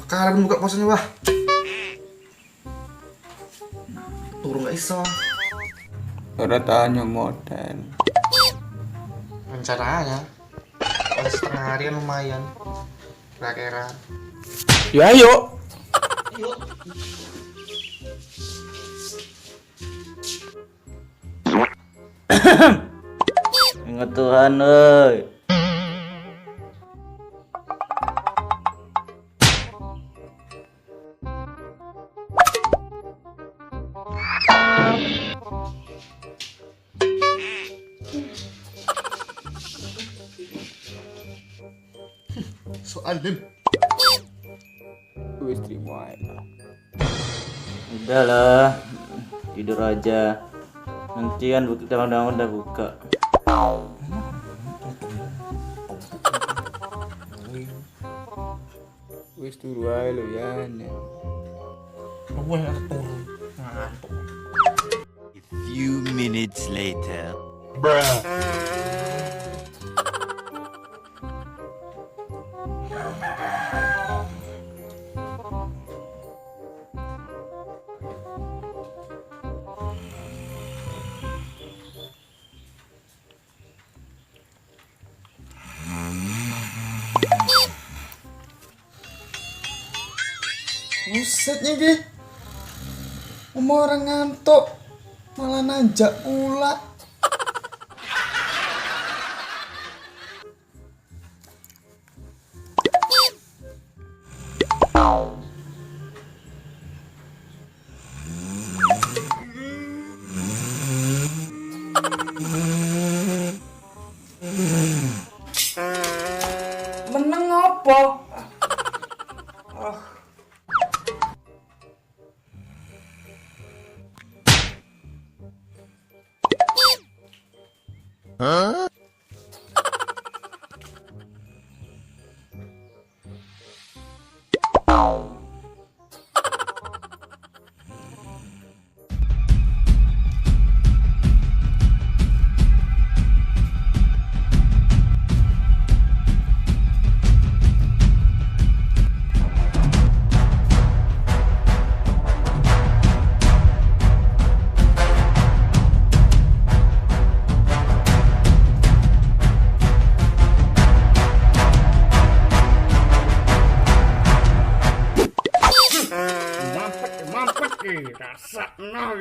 Kalian buka puasanya wah. Turun gak iso. Ora tanya model. Rencananya kalau setengah hari kan lumayan. Kira-kira. Ya ayo. Yuk. Ingat Tuhan, oi. Soal dim. Wis terima aja. Udahlah, tidur aja. Nanti kan teman-teman udah buka. Wis turu ae lo ya. Gue yang turun ngantuk. A few minutes later. Busetnya gih. Umur orang ngantuk malah nanjak pula. Meneng apa? Mampet, rasa nah.